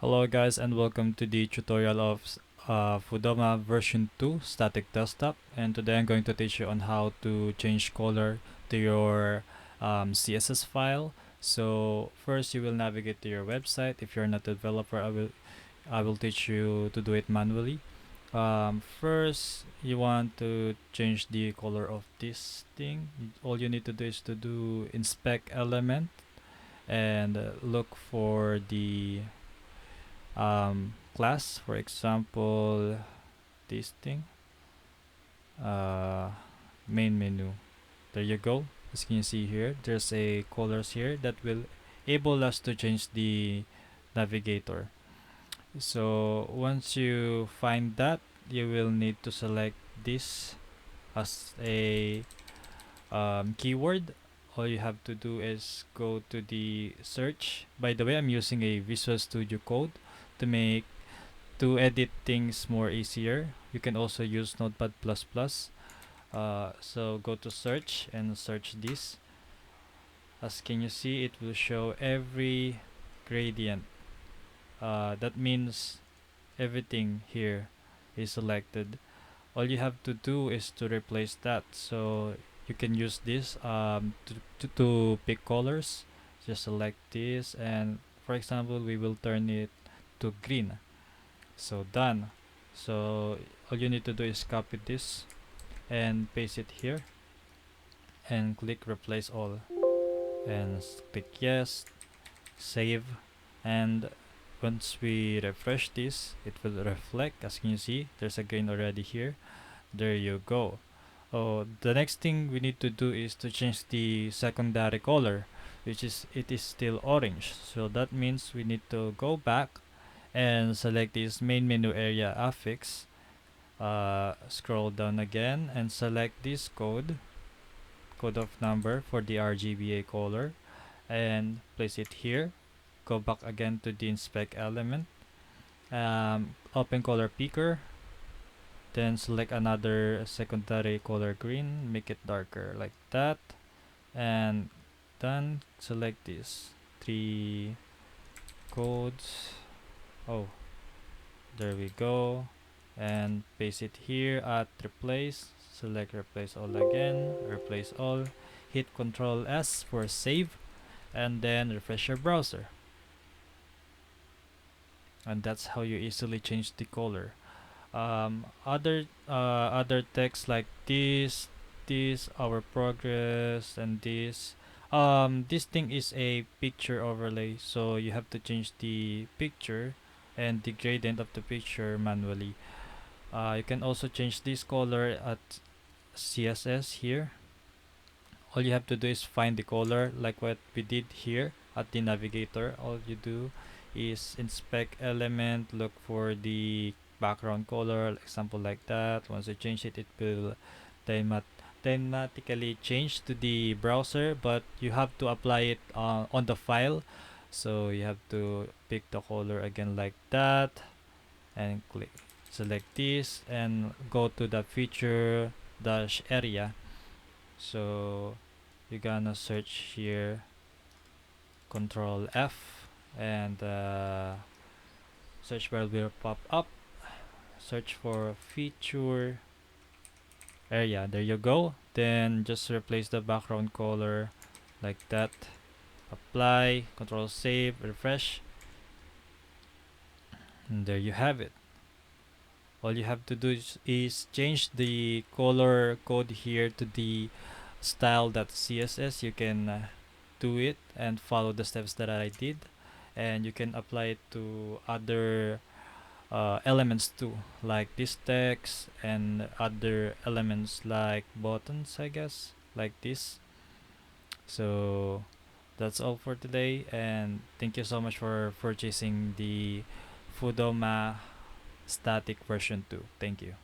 Hello guys and welcome to the tutorial of Foodomaa version 2 static desktop, and today I'm going to teach you on how to change color to your CSS file. So first you will navigate to your website. If you're not a developer, I will teach you to do it manually. First you want to change the color of this thing. All you need to do is to do inspect element and look for the class, for example this thing, uh, main menu. There you go. As you can see here, there's a colors here that will able us to change the navigator. So once you find that, you will need to select this as a keyword. All you have to do is go to the search. By the way, I'm using a Visual Studio Code to make to edit things more easier. You can also use Notepad++. So go to search and search this. As can you see, it will show every gradient. That means everything here is selected. All you have to do is to replace that. So you can use this to pick colors. Just select this, and for example we will turn it to green. So done. So all you need to do is copy this and paste it here and click replace all and click yes, save, and once we refresh this it will reflect. As you can see, there's a green already here. There you go. Oh, the next thing we need to do is to change the secondary color, which is it is still orange. So that means we need to go back and select this main menu area affix. Scroll down again and select this code of number for the RGBA color and place it here. Go back again to the inspect element, open color picker, then select another secondary color green, make it darker like that, and then select these three codes. Oh, there we go, and paste it here at replace. Select replace all again, replace all, hit Ctrl S for save, and then refresh your browser. And that's how you easily change the color. Other text like this our progress, and this thing is a picture overlay, so you have to change the picture and the gradient of the picture manually. You can also change this color at CSS here. All you have to do is find the color like what we did here at the navigator. All you do is inspect element, look for the background color, example like that. Once you change it, it will dynamically change to the browser, but you have to apply it on the file. So you have to pick the color again like that and click select this and go to the feature dash area. So you're gonna search here, Control F, and search bar will pop up. Search for feature area. There you go. Then just replace the background color like that. Apply, Control save, refresh, and there you have it. All you have to do is change the color code here to the style.css. You can do it and follow the steps that I did, and you can apply it to other elements too, like this text and other elements like buttons, I guess, like this. So that's all for today, and thank you so much for purchasing the Foodomaa static version 2. Thank you.